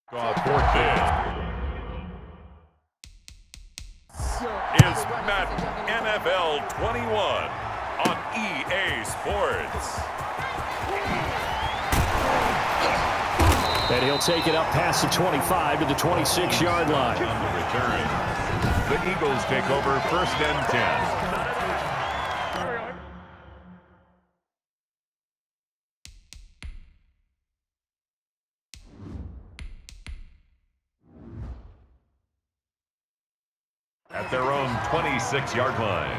Fourth down. Is Madden NFL 21 on EA Sports. And he'll take it up past the 25 to the 26-yard line. On the return, the Eagles take over first and 10. At their own 26-yard line.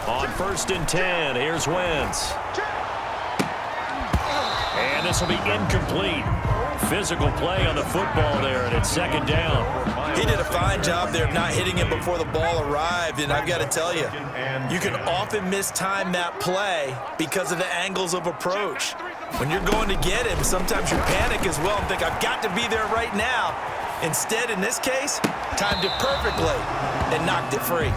On first and 10, here's Wentz. And this will be incomplete. Physical play on the football there, and it's second down. He did a fine job there of not hitting him before the ball arrived, and I've got to tell you, you can often mistime that play because of the angles of approach. When you're going to get him, sometimes you panic as well and think, I've got to be there right now. Instead, in this case, timed it perfectly and knocked it free.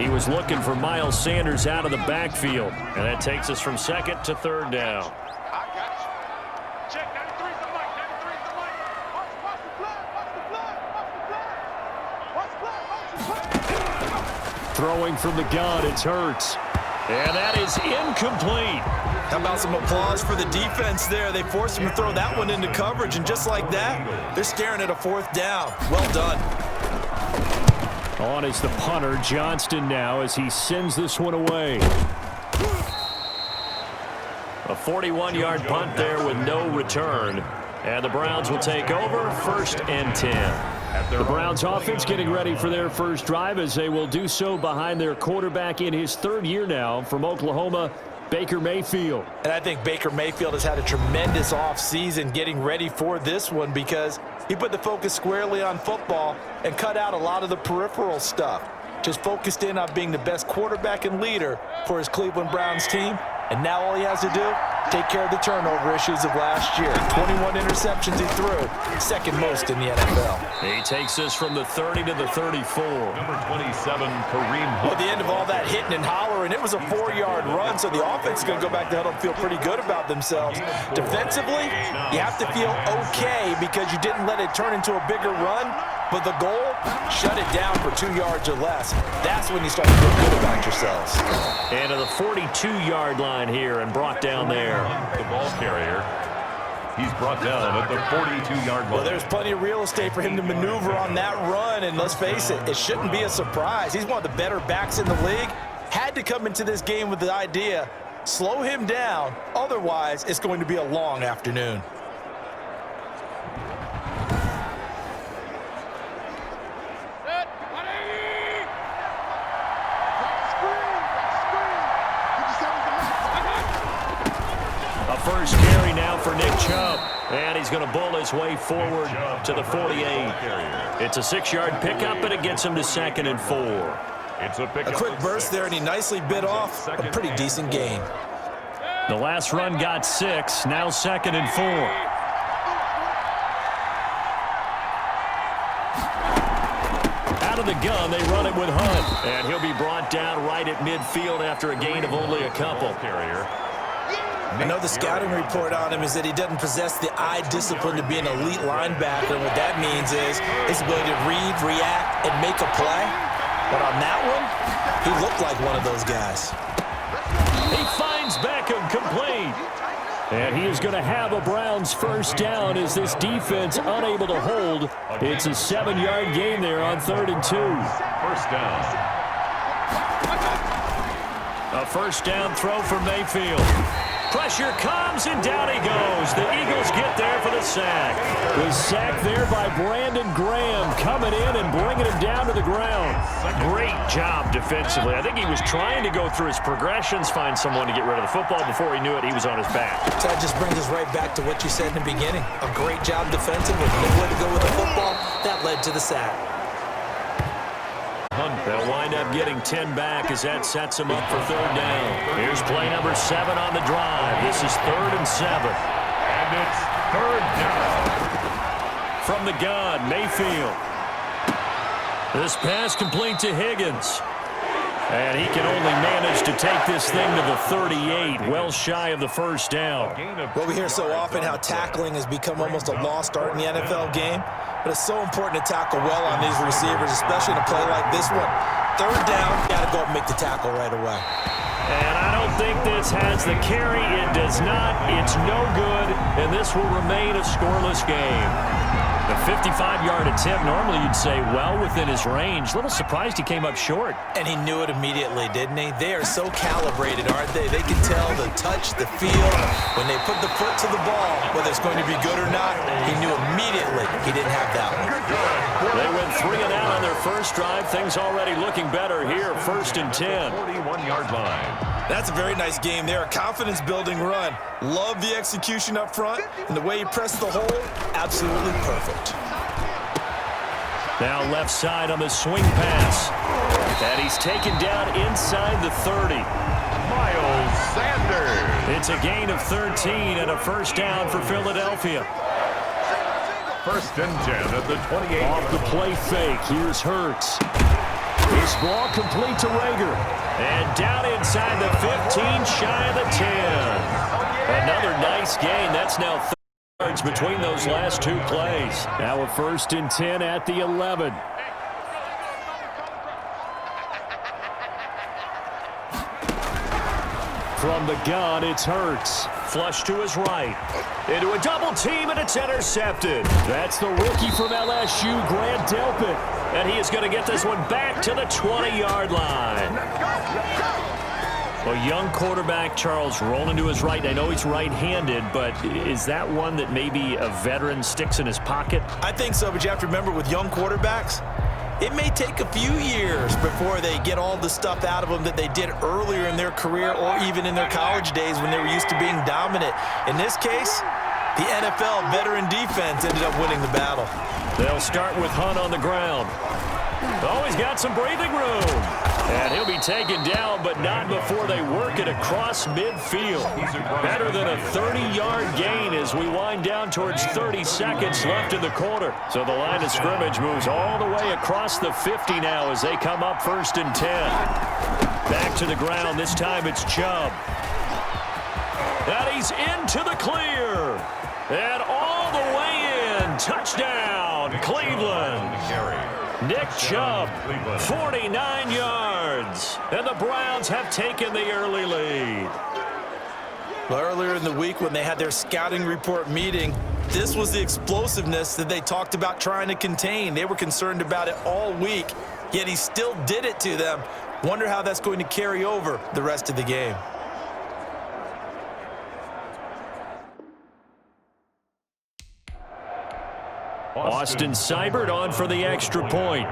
He was looking for Miles Sanders out of the backfield, and that takes us from second to third down. Throwing from the gun, it's Hurts. And that is incomplete. How about some applause for the defense there? They forced him to throw that one into coverage, and just like that, they're staring at a fourth down. Well done. On is the punter, Johnston, now as he sends this one away. A 41-yard punt there with no return. And the Browns will take over first and 10. The Browns offense getting ready for their first drive as they will do so behind their quarterback in his third year now from Oklahoma, Baker Mayfield. And I think Baker Mayfield has had a tremendous offseason getting ready for this one because he put the focus squarely on football and cut out a lot of the peripheral stuff. Just focused in on being the best quarterback and leader for his Cleveland Browns team. And now all he has to do, take care of the turnover issues of last year. 21 interceptions he threw, second most in the NFL. He takes this from the 30 to the 34. Number 27, Kareem Hunt. At the end of all that hitting and hollering, it was a 4-yard run, so the offense is going to go back to huddle and feel pretty good about themselves. Defensively, you have to feel okay because you didn't let it turn into a bigger run, but the goal, shut it down for 2 yards or less. That's when you start to feel good about yourselves. And to the 42-yard line here and brought down there. The ball carrier. He's brought down at the 42-yard line. Well, there's plenty of real estate for him to maneuver on that run, and let's face it, it shouldn't be a surprise. He's one of the better backs in the league. Had to come into this game with the idea, slow him down, otherwise it's going to be a long afternoon. First carry now for Nick Chubb. And he's going to bull his way forward to the 48. It's a 6-yard pickup, but it gets him to second and 4. A quick burst there, and he nicely bit off a pretty decent gain. The last run got 6, now second and 4. Out of the gun, they run it with Hunt. And he'll be brought down right at midfield after a gain of only a couple. I know the scouting report on him is that he doesn't possess the eye discipline to be an elite linebacker. And what that means is his ability to read, react, and make a play. But on that one, he looked like one of those guys. He finds Beckham complete. And he is going to have a Browns first down as this defense unable to hold. It's a 7-yard gain there on 3rd and 2. First down. A first down throw for Mayfield. Pressure comes, and down he goes. The Eagles get there for the sack. The sack there by Brandon Graham, coming in and bringing him down to the ground. Great job defensively. I think he was trying to go through his progressions, find someone to get rid of the football. Before he knew it, he was on his back. So that just brings us right back to what you said in the beginning. A great job defensively. Nowhere to go with the football. That led to the sack. They'll wind up getting 10 back as that sets them up for 3rd down. Here's play number 7 on the drive. This is 3rd and 7. And it's 3rd down. From the gun, Mayfield. This pass complete to Higgins. And he can only manage to take this thing to the 38, well shy of the first down. Well, we hear so often how tackling has become almost a lost art in the NFL game, but it's so important to tackle well on these receivers, especially in a play like this one. Third down, got to go up and make the tackle right away. And I don't think this has the carry. It does not. It's no good, and this will remain a scoreless game. The 55-yard attempt, normally you'd say well within his range. A little surprised he came up short. And he knew it immediately, didn't he? They are so calibrated, aren't they? They can tell the touch, the feel. When they put the foot to the ball, whether it's going to be good or not, he knew immediately he didn't have that one. They went 3 and out on their first drive. Things already looking better here. 1st and 10. 41-yard line. That's a very nice game there. A confidence-building run. Love the execution up front, and the way he pressed the hole, absolutely perfect. Now left side on the swing pass. And he's taken down inside the 30. Miles Sanders. It's a gain of 13 and a first down for Philadelphia. 1st and 10 at the 28. Off the play fake, here's Hurts. His ball complete to Rager. And down inside the 15, shy of the 10. Another nice gain. That's now 30 yards between those last 2 plays. Now a 1st and 10 at the 11. From the gun, it's Hurts. Flush to his right. Into a double team, and it's intercepted. That's the rookie from LSU, Grant Delpit. And he is going to get this one back to the 20-yard line. A young quarterback, Charles, rolling to his right. I know he's right-handed, but is that one that maybe a veteran sticks in his pocket? I think so, but you have to remember with young quarterbacks, it may take a few years before they get all the stuff out of them that they did earlier in their career or even in their college days when they were used to being dominant. In this case, the NFL veteran defense ended up winning the battle. They'll start with Hunt on the ground. Oh, he's got some breathing room. And he'll be taken down, but not before they work it across midfield. Better than a 30-yard gain as we wind down towards 30 seconds left in the quarter. So the line of scrimmage moves all the way across the 50 now as they come up 1st and 10. Back to the ground. This time it's Chubb. And he's into the clear. And all the way in. Touchdown, Cleveland. Nick Chubb, 49 yards. And the Browns have taken the early lead. Well, earlier in the week when they had their scouting report meeting, this was the explosiveness that they talked about trying to contain. They were concerned about it all week, yet he still did it to them. Wonder how that's going to carry over the rest of the game. Austin Seibert on for the extra point.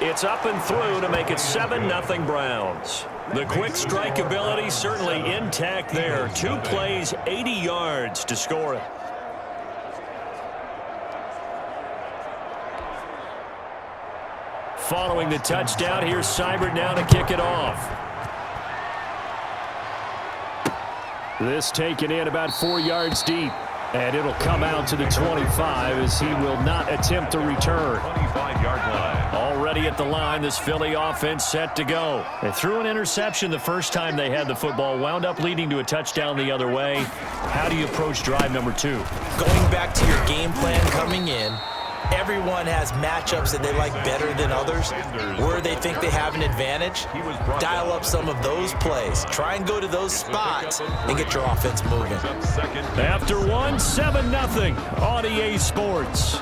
It's up and through to make it 7-0 Browns. The quick strike ability certainly intact there. 2 plays, 80 yards to score it. Following the touchdown, here's Seibert now to kick it off. This taken in about 4 yards deep. And it'll come out to the 25 as he will not attempt to return. 25-yard line. Already at the line, this Philly offense set to go. They threw an interception the first time they had the football, wound up leading to a touchdown the other way. How do you approach drive number 2? Going back to your game plan coming in, everyone has matchups that they like better than others, where they think they have an advantage. Dial up some of those plays. Try and go to those spots and get your offense moving. After one, 7-0 on EA Sports.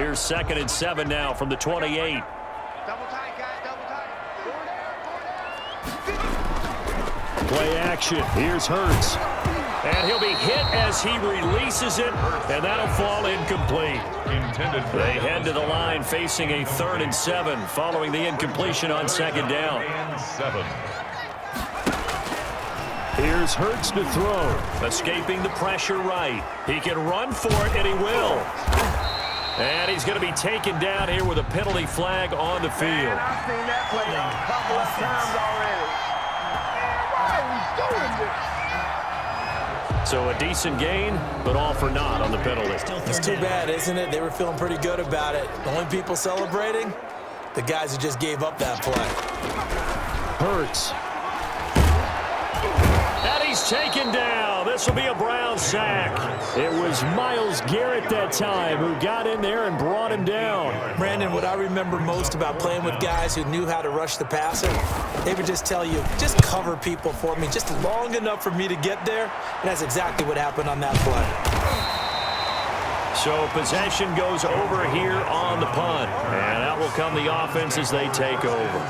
Here's 2nd and 7 now from the 28. Double tight, guys, double tight. Play action. Here's Hurts. And he'll be hit as he releases it, and that'll fall incomplete. They head to the line facing a 3rd and 7 following the incompletion on 2nd down. Here's Hurts to throw. Escaping the pressure right. He can run for it, and he will. And he's going to be taken down here with a penalty flag on the field. Man, I've seen that play a couple of times already. Man, why are we doing this? So a decent gain, but all for naught on the penalty. It's too bad, isn't it? They were feeling pretty good about it. The only people celebrating, the guys who just gave up that play. Hurts. And he's taken down. This will be a Brown sack. It was Myles Garrett that time who got in there and brought him down. Brandon, what I remember most about playing with guys who knew how to rush the passer, they would just tell you, just cover people for me, just long enough for me to get there. And that's exactly what happened on that play. So possession goes over here on the punt. And out will come the offense as they take over.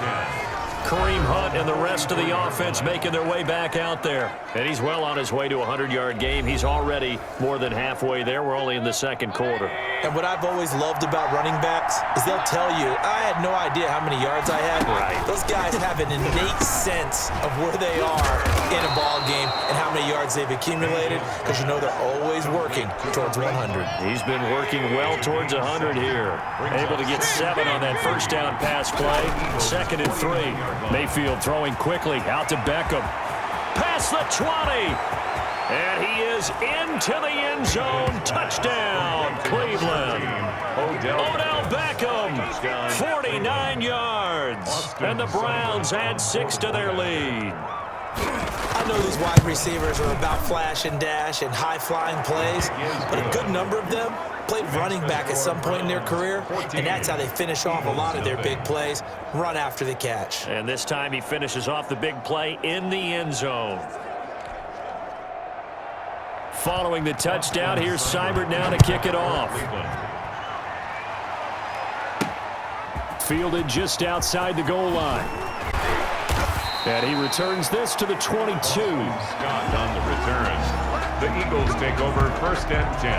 Kareem Hunt and the rest of the offense making their way back out there. And he's well on his way to a 100-yard game. He's already more than halfway there. We're only in the 2nd quarter. And what I've always loved about running backs is they'll tell you, I had no idea how many yards I had. Right. Those guys have an innate sense of where they are in a ball game and how many yards they've accumulated, because you know they're always working towards 100. He's been working well towards 100 here. Able to get 7 on that first down pass play. 2nd and 3. Mayfield throwing quickly out to Beckham. Past the 20. And he is into the end zone. Touchdown, Cleveland. Odell Beckham, 49 yards. And the Browns add 6 to their lead. I know these wide receivers are about flash and dash and high-flying plays, but a good number of them played running back at some point in their career, and that's how they finish off a lot of their big plays, run after the catch. And this time he finishes off the big play in the end zone. Following the touchdown, here's Seibert now to kick it off. Fielded just outside the goal line. And he returns this to the 22. Scott on the return. The Eagles take over 1st and 10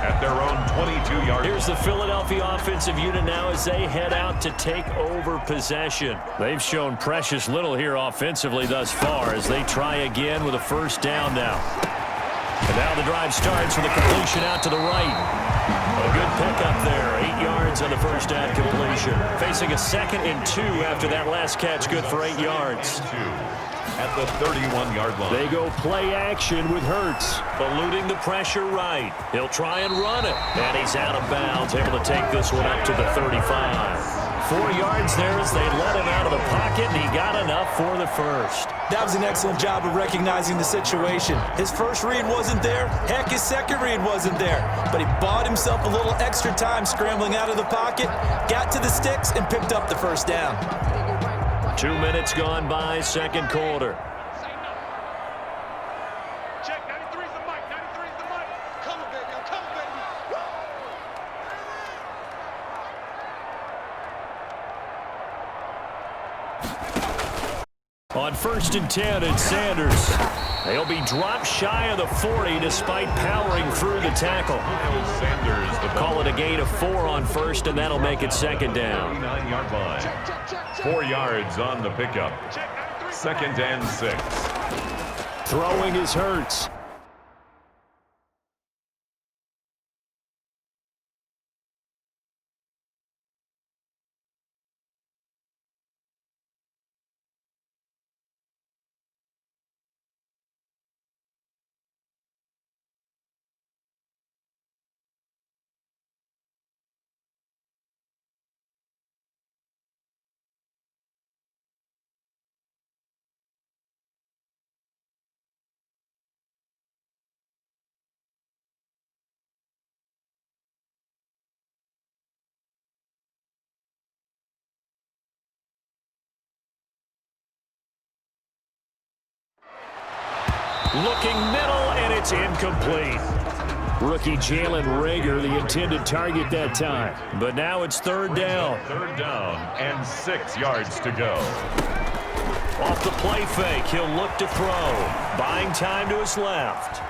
at their own 22-yard. Here's the Philadelphia offensive unit now as they head out to take over possession. They've shown precious little here offensively thus far as they try again with a 1st down now. And now the drive starts with a completion out to the right. A good pickup there. 8 yards on the first down completion. Facing a 2nd and 2 after that last catch. Good for 8 yards. At the 31-yard line. They go play action with Hurts. Eluding the pressure right. He'll try and run it. And he's out of bounds. Able to take this one up to the 35. 4 yards there as they let him out of the pocket, and he got enough for the first. That was an excellent job of recognizing the situation. His first read wasn't there. Heck, his second read wasn't there. But he bought himself a little extra time scrambling out of the pocket, got to the sticks, and picked up the 1st down. 2 minutes gone by, 2nd quarter. Check, 93's the mic, 93's the mic. Come on, baby, I'm coming, baby. On 1st and 10, it's Sanders. They'll be dropped shy of the 40 despite powering through the tackle. Sanders, Call it a gain of 4 on 1st, and that'll make it 2nd down. 39-yard line. 4 yards on the pickup. 2nd and 6. Throwing is Hurts. Looking middle, and it's incomplete. Rookie Jalen Reagor, the intended target that time. But now it's third down. Third down and 6 yards to go. Off the play fake, he'll look to throw. Buying time to his left.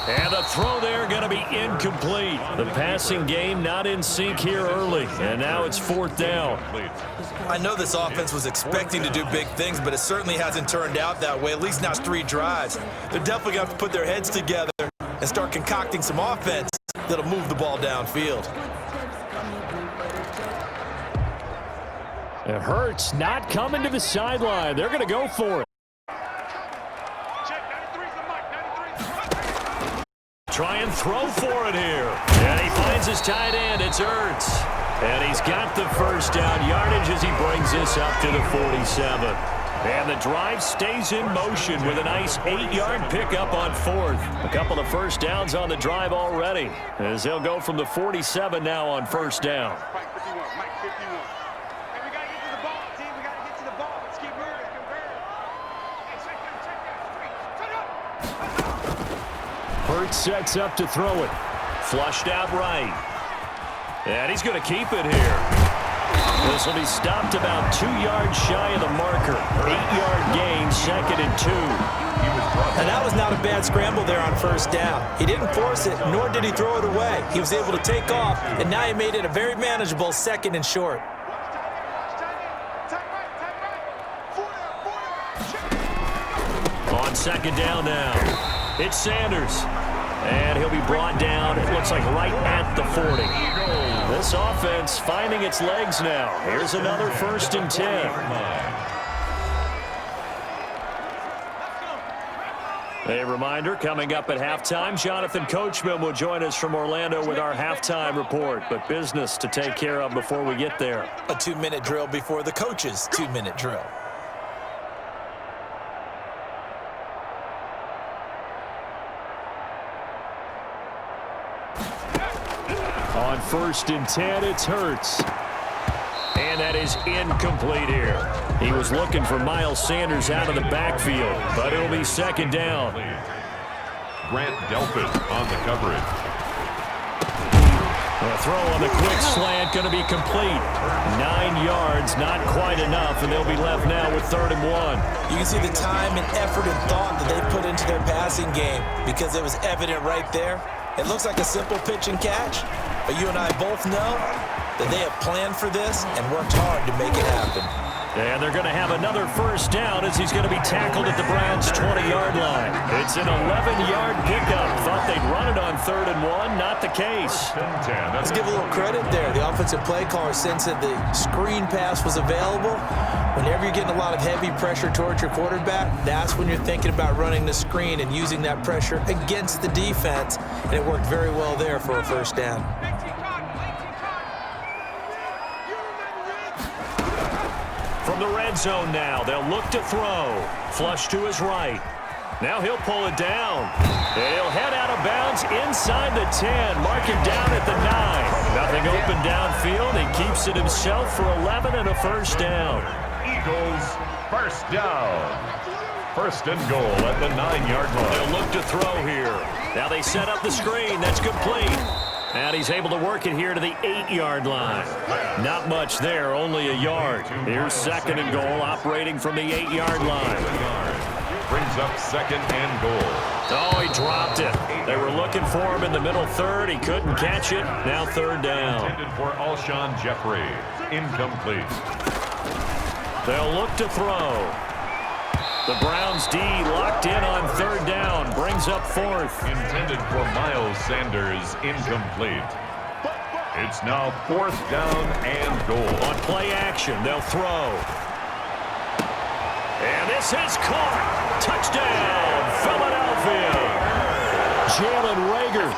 And the throw there going to be incomplete. The passing game not in sync here early. And now it's fourth down. I know this offense was expecting to do big things, but it certainly hasn't turned out that way. At least now it's 3 drives. They're definitely going to have to put their heads together and start concocting some offense that'll move the ball downfield. It hurts not coming to the sideline. They're going to go for it. Try and throw for it here. And he finds his tight end. It's Ertz. And he's got the first down yardage as he brings this up to the 47. And the drive stays in motion with a nice 8-yard pickup on fourth. A couple of first downs on the drive already, as they'll go from the 47 now on first down. Hurts sets up to throw it. Flushed out right. And he's going to keep it here. This will be stopped about 2 yards shy of the marker. 8-yard gain, 2nd and 2. And that was not a bad scramble there on first down. He didn't force it, nor did he throw it away. He was able to take off, and now he made it a very manageable 2nd and short. On 2nd down now. It's Sanders. And he'll be brought down, it looks like right at the 40. This offense finding its legs now. Here's another 1st and 10. A reminder, coming up at halftime, Jonathan Coachman will join us from Orlando with our halftime report. But business to take care of before we get there. A 2-minute drill before the coach's 2-minute drill. On 1st and 10, it's Hurts. And that is incomplete here. He was looking for Miles Sanders out of the backfield, but it'll be 2nd down. Grant Delpit on the coverage. The throw on the quick slant going to be complete. 9 yards, not quite enough, and they'll be left now with 3rd and 1. You can see the time and effort and thought that they put into their passing game because it was evident right there. It looks like a simple pitch and catch, but you and I both know that they have planned for this and worked hard to make it happen. And they're going to have another first down as he's going to be tackled at the Browns' 20-yard line. It's an 11-yard pickup. Thought they'd run it on 3rd and 1. Not the case. Let's give a little credit there. The offensive play caller sensed that the screen pass was available. Whenever you're getting a lot of heavy pressure towards your quarterback, that's when you're thinking about running the screen and using that pressure against the defense. And it worked very well there for a first down. From the red zone now, they'll look to throw. Flush to his right. Now he'll pull it down. And he'll head out of bounds inside the 10. Mark him down at the 9. Nothing open downfield. He keeps it himself for 11 and a first down. Eagles, first down. 1st and goal at the 9-yard line. They'll look to throw here. Now they set up the screen. That's complete. And he's able to work it here to the 8-yard line. Not much there, only a yard. Here's 2nd and goal, operating from the 8-yard line. Brings up 2nd and goal. Oh, he dropped it. They were looking for him in the middle 3rd. He couldn't catch it. Now 3rd down. Intended for Alshon Jeffrey. Incomplete. They'll look to throw. The Browns D locked in on 3rd down. Brings up 4th. Intended for Miles Sanders. Incomplete. It's now 4th down and goal. On play action, they'll throw. And this is caught. Touchdown, Philadelphia. Jalen Reagor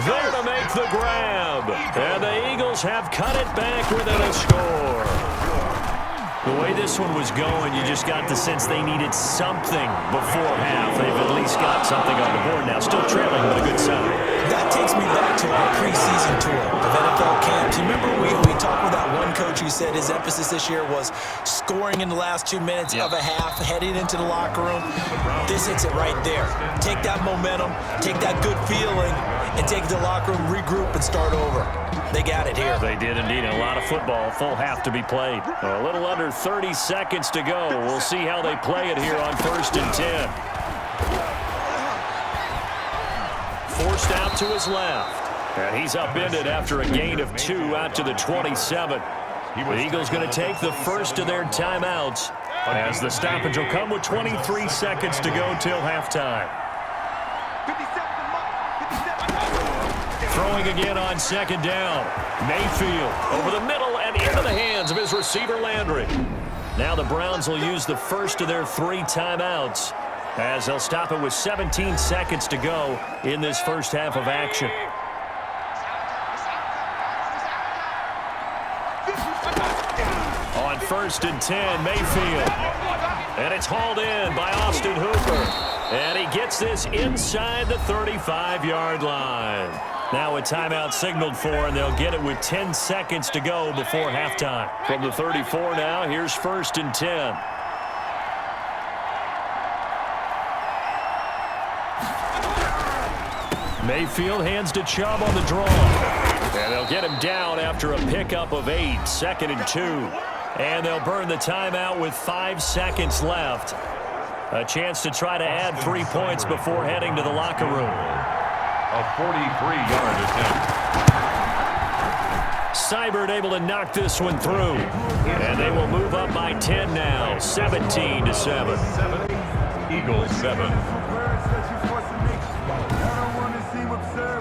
there to make the grab. And the Eagles have cut it back within a score. The way this one was going, you just got the sense they needed something before half. They've at least got something on the board now. Still trailing, but a good sign. That takes me back to our preseason tour of NFL camps. You remember we talked with that one coach who said his emphasis this year was scoring in the last 2 minutes of a half, heading into the locker room. This hits it right there. Take that momentum, take that good feeling, and take it to the locker room, regroup, and start over. They got it here. They did indeed. A lot of football, full half to be played. A little under 30 seconds to go. We'll see how they play it here on 1st and 10. Forced out to his left. And he's upended after a gain of 2 out to the 27. The Eagles going to take the first of their timeouts as the stoppage will come with 23 seconds to go till halftime. Throwing again on second down. Mayfield over the middle and into the hands of his receiver Landry. Now the Browns will use the first of their 3 timeouts as they'll stop it with 17 seconds to go in this first half of action. On 1st and 10, Mayfield. And it's hauled in by Austin Hooper. And he gets this inside the 35-yard line. Now a timeout signaled for, and they'll get it with 10 seconds to go before halftime. From the 34 now, here's 1st and 10. Mayfield hands to Chubb on the draw. And they'll get him down after a pickup of 8, 2nd and 2. And they'll burn the timeout with 5 seconds left. A chance to try to add 3 points before heading to the locker room. A 43-yard attempt. Seibert able to knock this one through. And they will move up by 10 now, 17-7. Eagles 7.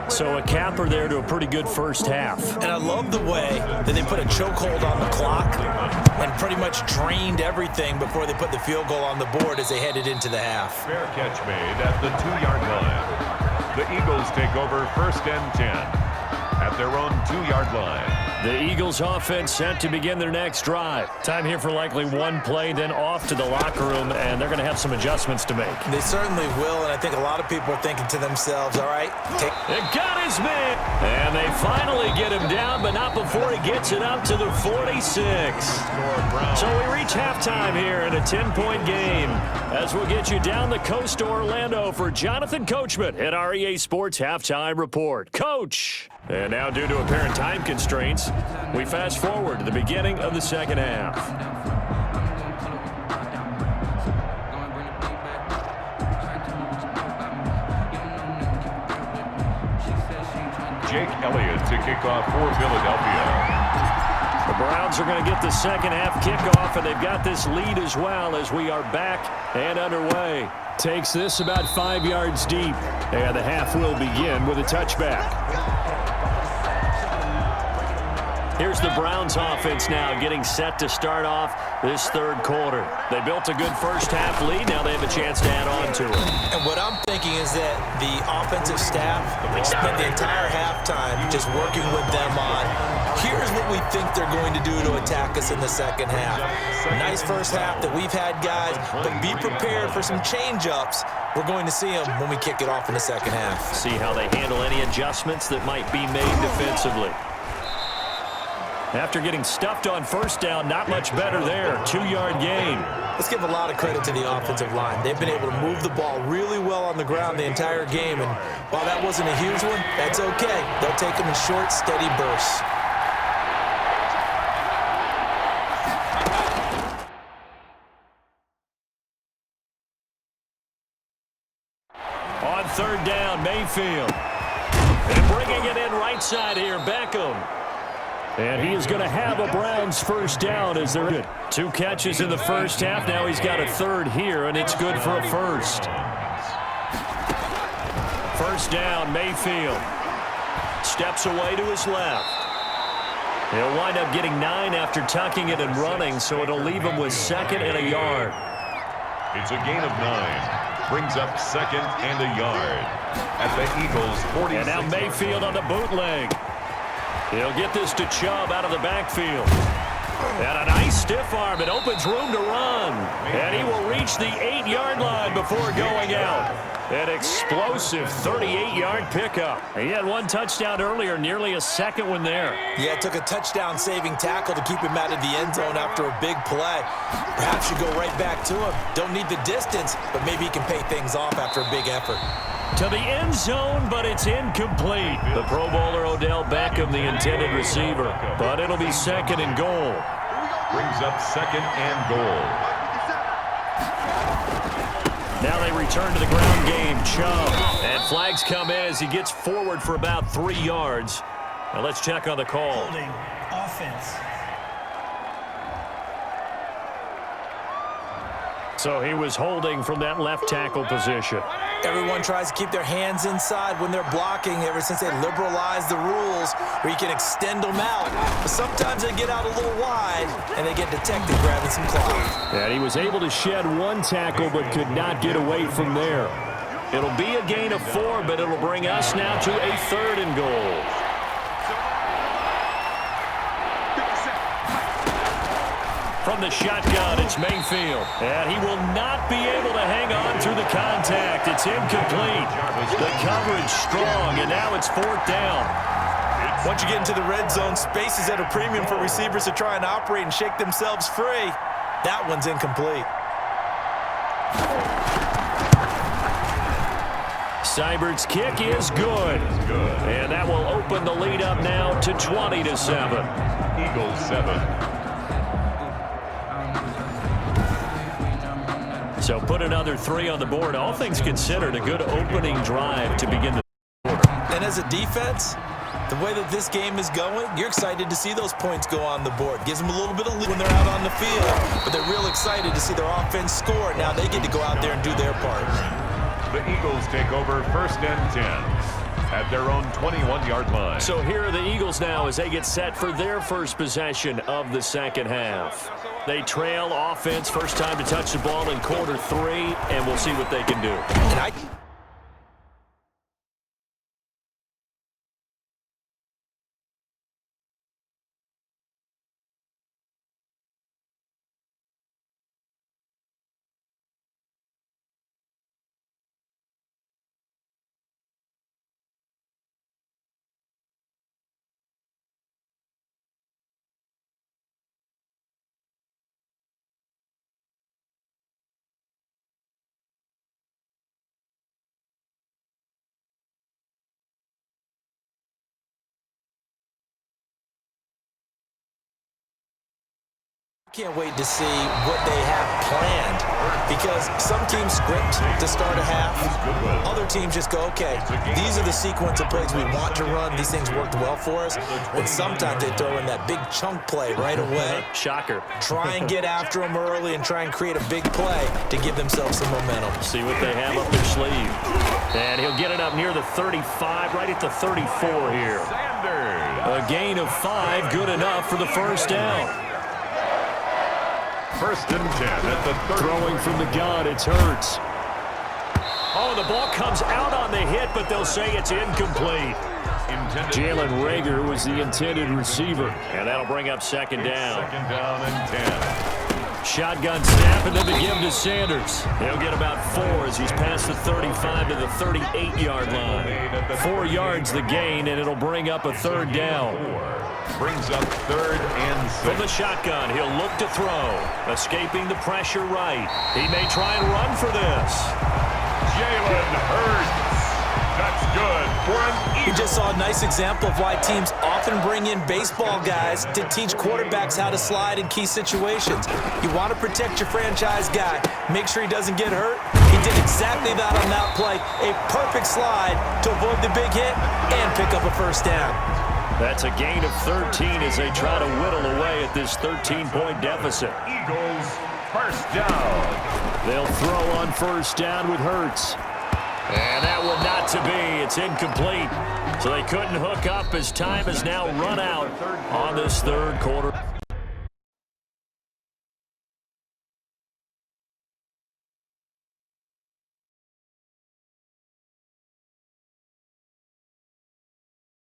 So a capper there to a pretty good first half. And I love the way that they put a chokehold on the clock and pretty much drained everything before they put the field goal on the board as they headed into the half. Fair catch made at the 2-yard line. The Eagles take over 1st and 10 at their own 2-yard line. The Eagles offense set to begin their next drive. Time here for likely one play, then off to the locker room, and they're going to have some adjustments to make. They certainly will, and I think a lot of people are thinking to themselves, all right, It got his man, and they finally get him down, but not before he gets it up to the 46. So we reach halftime here in a 10-point game as we'll get you down the coast to Orlando for Jonathan Coachman at our EA Sports Halftime Report. Coach! And now, due to apparent time constraints, we fast forward to the beginning of the second half. Jake Elliott to kick off for Philadelphia. The Browns are going to get the second half kickoff, and they've got this lead as well as we are back and underway. Takes this about 5 yards deep, and the half will begin with a touchback. Here's the Browns offense now getting set to start off this third quarter. They built a good first half lead. Now they have a chance to add on to it. And what I'm thinking is that the offensive staff spent the entire halftime just working with them on, here's what we think they're going to do to attack us in the second half. Nice first half that we've had, guys, but be prepared for some change-ups. We're going to see them when we kick it off in the second half. See how they handle any adjustments that might be made defensively. After getting stuffed on first down, not much better there. 2-yard gain. Let's give a lot of credit to the offensive line. They've been able to move the ball really well on the ground the entire game, and while that wasn't a huge one, that's okay. They'll take them in short, steady bursts. On 3rd down, Mayfield. And bringing it in right side here, Beckham. And he is going to have a Browns first down as they're good. 2 catches in the first half. Now he's got a 3rd here, and it's good for a first. First down, Mayfield. Steps away to his left. He'll wind up getting 9 after tucking it and running, so it'll leave him with 2nd and a yard. It's a gain of 9. Brings up 2nd and a yard at the Eagles' 46. And now Mayfield on the bootleg. He'll get this to Chubb out of the backfield. And a nice stiff arm. It opens room to run. And he will reach the 8-yard line before going out. An explosive 38-yard pickup. He had 1 touchdown earlier, nearly a 2nd one there. Yeah, it took a touchdown-saving tackle to keep him out of the end zone after a big play. Perhaps you go right back to him. Don't need the distance, but maybe he can pay things off after a big effort. To the end zone, but it's incomplete. The Pro Bowler Odell Beckham, the intended receiver. But it'll be 2nd and goal. Brings up 2nd and goal. Now they return to the ground game. Chubb. And flags come in as he gets forward for about 3 yards. Now let's check on the call. Holding offense. So he was holding from that left tackle position. Everyone tries to keep their hands inside when they're blocking ever since they liberalized the rules where you can extend them out. But sometimes they get out a little wide, and they get detected grabbing some clock. And he was able to shed one tackle but could not get away from there. It'll be a gain of 4, but it'll bring us now to a 3rd and goal. From the shotgun, it's Mayfield. And he will not be able to hang on through the contact. It's incomplete. The coverage strong, and now it's 4th down. Once you get into the red zone, space is at a premium for receivers to try and operate and shake themselves free. That one's incomplete. Seibert's kick is good. And that will open the lead up now to 20-7. Eagles 7. So put another 3 on the board. All things considered, a good opening drive to begin the quarter. And as a defense, the way that this game is going, you're excited to see those points go on the board. Gives them a little bit of lead when they're out on the field, but they're real excited to see their offense score. Now they get to go out there and do their part. The Eagles take over 1st and 10 at their own 21-yard line. So here are the Eagles now as they get set for their first possession of the second half. They trail offense, first time to touch the ball in quarter 3, and we'll see what they can do. And can't wait to see what they have planned, because some teams script to start a half. Other teams just go, okay, these are the sequence of plays we want to run. These things worked well for us. And sometimes they throw in that big chunk play right away. Shocker. Try and get after them early and try and create a big play to give themselves some momentum. See what they have up their sleeve. And he'll get it up near the 35, right at the 34 here. A gain of 5, good enough for the first down. 1st and 10 at the 30. Throwing from the gun, it's Hurts. Oh, the ball comes out on the hit, but they'll say it's incomplete. Jalen Reagor was the intended receiver, and that'll bring up 2nd down. 2nd down and 10. Shotgun snap, and then they give him to Sanders. He'll get about 4 as he's past the 35 to the 38-yard line. 4 yards the gain, and it'll bring up a 3rd down. Brings up 3rd and 6. From the shotgun, he'll look to throw. Escaping the pressure right. He may try and run for this. Jalen Hurts. That's good. We just saw a nice example of why teams often bring in baseball guys to teach quarterbacks how to slide in key situations. You want to protect your franchise guy. Make sure he doesn't get hurt. He did exactly that on that play. A perfect slide to avoid the big hit and pick up a 1st down. That's a gain of 13 as they try to whittle away at this 13-point deficit. Eagles 1st down. They'll throw on 1st down with Hurts. And that one not to be. It's incomplete. So they couldn't hook up as time has now run out on this 3rd quarter.